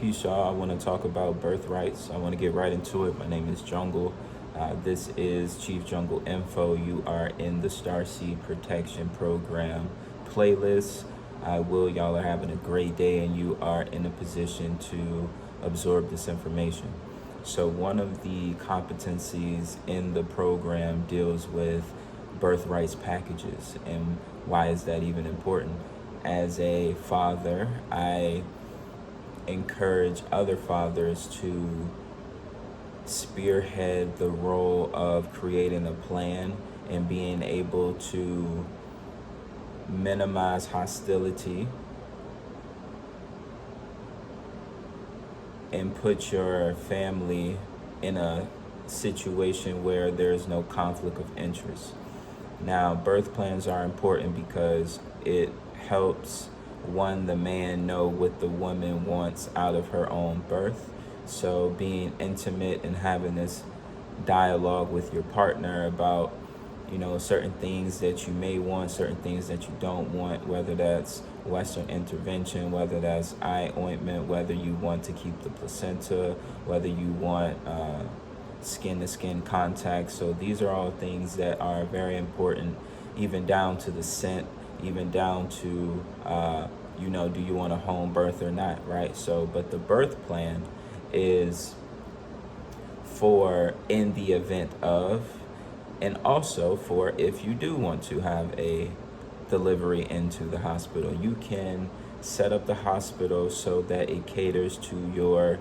Peace, y'all. I want to talk about birthrights. I want to get right into it. My name is Jungle. This is Chief Jungle Info. You are in the Starseed Protection Program playlist. Y'all are having a great day and you are in a position to absorb this information. So one of the competencies in the program deals with birthrights packages. And why is that even important? As a father, I encourage other fathers to spearhead the role of creating a plan and being able to minimize hostility and put your family in a situation where there's no conflict of interest. Now, birth plans are important because it helps the man know what the woman wants out of her own birth. So being intimate and having this dialogue with your partner about, certain things that you may want, certain things that you don't want, whether that's Western intervention, whether that's eye ointment, whether you want to keep the placenta, whether you want skin-to-skin contact. So these are all things that are very important, even down to the scent, even down to, do you want a home birth or not, right? So, but the birth plan is for in the event of, and also for if you do want to have a delivery into the hospital. You can set up the hospital so that it caters to your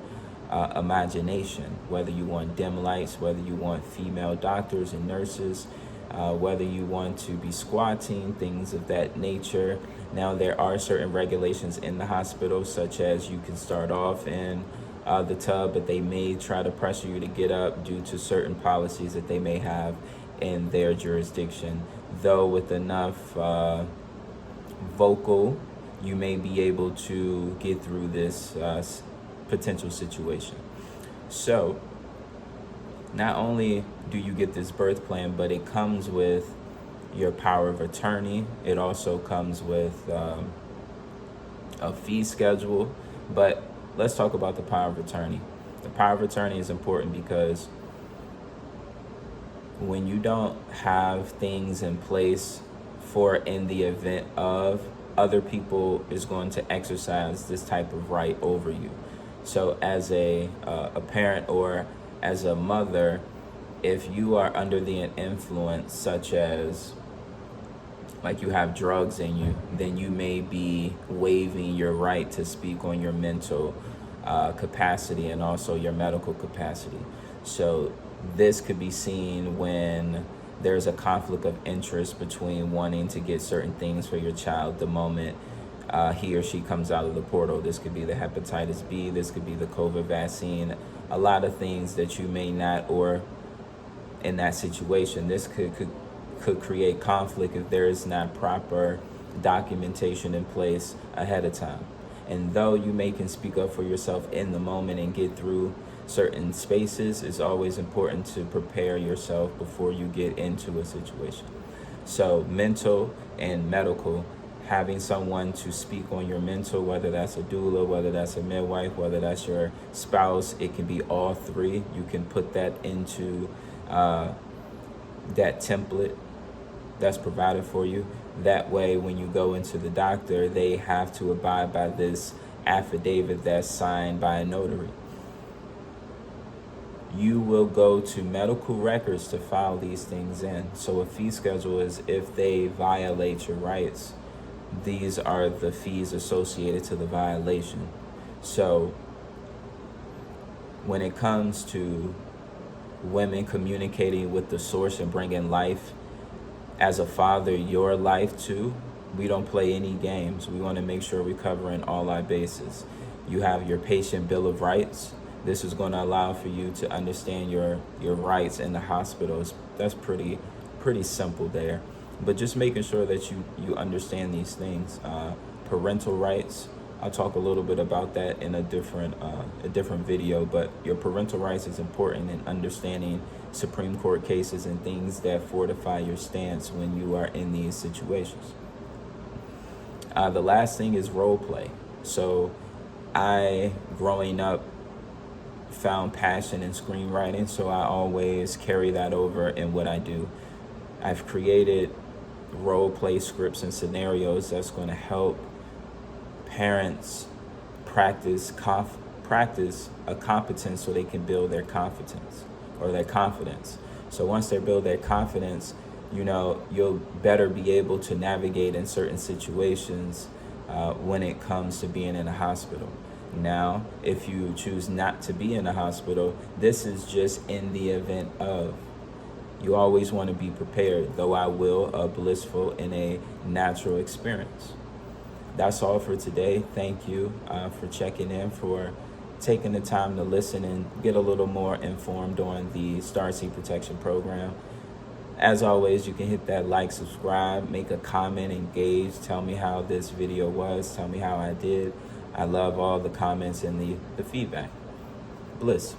imagination, whether you want dim lights, whether you want female doctors and nurses, whether you want to be squatting, things of that nature. Now, there are certain regulations in the hospital, such as you can start off in the tub, but they may try to pressure you to get up due to certain policies that they may have in their jurisdiction. Though with enough vocal, you may be able to get through this potential situation. So, not only do you get this birth plan, but it comes with your power of attorney. It also comes with a fee schedule. But let's talk about the power of attorney. The power of attorney is important because when you don't have things in place for in the event of, other people is going to exercise this type of right over you. So as a parent or as a mother, if you are under the influence, such as like you have drugs in you, then you may be waiving your right to speak on your mental capacity and also your medical capacity. So this could be seen when there's a conflict of interest between wanting to get certain things for your child the moment he or she comes out of the portal. This could be the hepatitis B, this could be the COVID vaccine, a lot of things that you may not, or in that situation, this could create conflict if there is not proper documentation in place ahead of time. And though you can speak up for yourself in the moment and get through certain spaces, it's always important to prepare yourself before you get into a situation. So mental and medical, having someone to speak on your mental, whether that's a doula, whether that's a midwife, whether that's your spouse, it can be all three. You can put that into that template that's provided for you. That way, when you go into the doctor, they have to abide by this affidavit that's signed by a notary. You will go to medical records to file these things in. So a fee schedule is if they violate your rights, these are the fees associated to the violation. So when it comes to women communicating with the source and bringing life, as a father, your life too, we don't play any games. We want to make sure we're covering all our bases. You have your patient bill of rights. This is going to allow for you to understand your rights in the hospitals. That's pretty simple there. But just making sure that you understand these things. Parental rights, I'll talk a little bit about that in a different video, but your parental rights is important in understanding Supreme Court cases and things that fortify your stance when you are in these situations. The last thing is role play. So I, growing up, found passion in screenwriting, so I always carry that over in what I do. I've created role play scripts and scenarios that's going to help parents practice a competence so they can build their confidence or their confidence. So once they build their confidence, you'll better be able to navigate in certain situations when it comes to being in a hospital. Now, if you choose not to be in a hospital, this is just in the event of. You always want to be prepared, though I will, blissful in a natural experience. That's all for today. Thank you for checking in, for taking the time to listen and get a little more informed on the Starseed Protection Program. As always, you can hit that like, subscribe, make a comment, engage, tell me how this video was, tell me how I did. I love all the comments and the feedback. Bliss.